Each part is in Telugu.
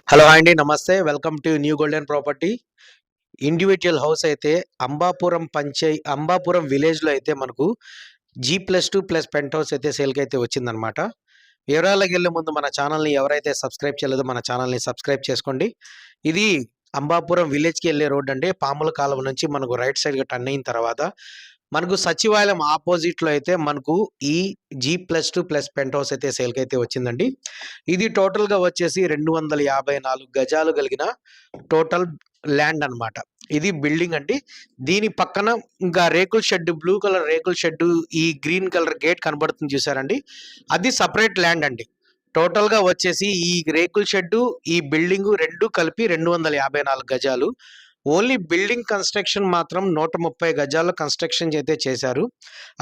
హలో అండి, నమస్తే. Welcome to new golden property. Individual house అయితే అంబాపురం విలేజ్లో అయితే మనకు G+2+ పెంట్ హౌస్ అయితే సేల్కి అయితే వచ్చిందనమాట. వివరాలకు వెళ్ళే ముందు మన ఛానల్ని ఎవరైతే సబ్స్క్రైబ్ చేయలేదో మన ఛానల్ని సబ్స్క్రైబ్ చేసుకోండి. ఇది అంబాపురం విలేజ్కి వెళ్ళే రోడ్ అండి. పాముల కాలువ నుంచి మనకు రైట్ సైడ్గా టర్న్ అయిన తర్వాత మనకు సచివాలయం ఆపోజిట్లో అయితే మనకు ఈ G+2+ పెంట్ హౌస్ అయితే సేల్కి అయితే వచ్చిందండి. ఇది టోటల్గా వచ్చేసి 254 గజాలు కలిగిన టోటల్ ల్యాండ్ అనమాట. ఇది బిల్డింగ్ అండి. దీని పక్కన ఇంకా రేకుల షెడ్, బ్లూ కలర్ రేకుల షెడ్, ఈ గ్రీన్ కలర్ గేట్ కనబడుతుంది చూసారండి, అది సపరేట్ ల్యాండ్ అండి. టోటల్గా వచ్చేసి ఈ రేకుల షెడ్, ఈ బిల్డింగ్ రెండు కలిపి 254 గజాలు. ఓన్లీ బిల్డింగ్ కన్స్ట్రక్షన్ మాత్రం 130 గజాల్లో కన్స్ట్రక్షన్ అయితే చేశారు.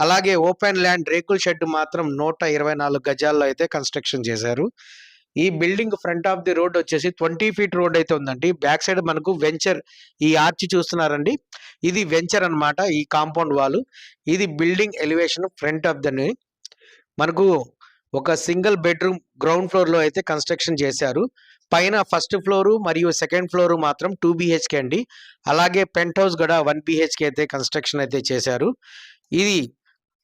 అలాగే ఓపెన్ ల్యాండ్ రేకుల షెడ్ మాత్రం 124 గజాల్లో అయితే కన్స్ట్రక్షన్ చేశారు. ఈ building front of the road వచ్చేసి 20 ఫీట్ రోడ్ అయితే ఉందండి. బ్యాక్ సైడ్ మనకు వెంచర్, ఈ ఆర్చ్ చూస్తున్నారండి, ఇది వెంచర్ అన్నమాట. ఈ కాంపౌండ్ వాల్, ఇది బిల్డింగ్ ఎలివేషన్ ఫ్రంట్ ఆఫ్ దని. మనకు ఒక సింగిల్ బెడ్రూమ్ గ్రౌండ్ ఫ్లోర్ లో అయితే కన్స్ట్రక్షన్ చేశారు. పైన ఫస్ట్ ఫ్లోరు మరియు సెకండ్ ఫ్లోరు మాత్రం 2 BHK అండి. అలాగే పెంట్ హౌస్ కూడా 1 BHK అయితే కన్స్ట్రక్షన్ అయితే చేశారు. ఇది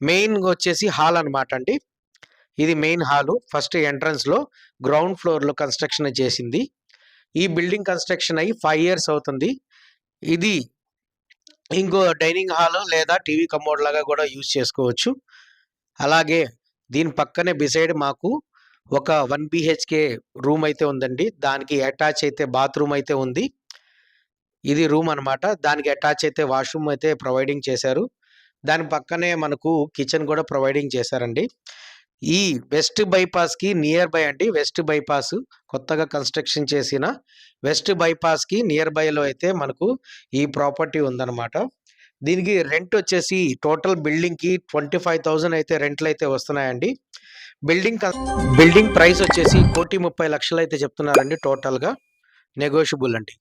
మెయిన్ వచ్చేసి హాల్ అనమాట అండి. ఇది మెయిన్ హాలు. ఫస్ట్ ఎంట్రన్స్ లో గ్రౌండ్ ఫ్లోర్ లో కన్స్ట్రక్షన్ చేసింది. ఈ బిల్డింగ్ కన్స్ట్రక్షన్ అయ్యి 5 years అవుతుంది. ఇది ఇంకో డైనింగ్ హాల్ లేదా టీవీ కమోడ్ లాగా కూడా యూజ్ చేసుకోవచ్చు. అలాగే దీని పక్కనే బిసైడ్ మాకు ఒక 1 BHK రూమ్ అయితే ఉందండి. దానికి అటాచ్ అయితే బాత్రూమ్ అయితే ఉంది. ఇది రూమ్ అనమాట. దానికి అటాచ్ అయితే వాష్రూమ్ అయితే ప్రొవైడింగ్ చేశారు. దాని పక్కనే మనకు కిచెన్ కూడా ప్రొవైడింగ్ చేశారండి. ఈ వెస్ట్ బైపాస్ కి నియర్ బై అండి. వెస్ట్ బైపాస్ కొత్తగా కన్స్ట్రక్షన్ చేసిన వెస్ట్ బైపాస్ కి నియర్ బై లో అయితే మనకు ఈ ప్రాపర్టీ ఉందన్నమాట. దీనికి రెంట్ వచ్చేసి టోటల్ బిల్డింగ్ కి 25,000 అయితే రెంట్లు అయితే వస్తున్నాయండి. బిల్డింగ్ ప్రైస్ వచ్చేసి 1,30,00,000 అయితే చెప్తున్నారండి. టోటల్ గా నెగోషియబుల్ అండి.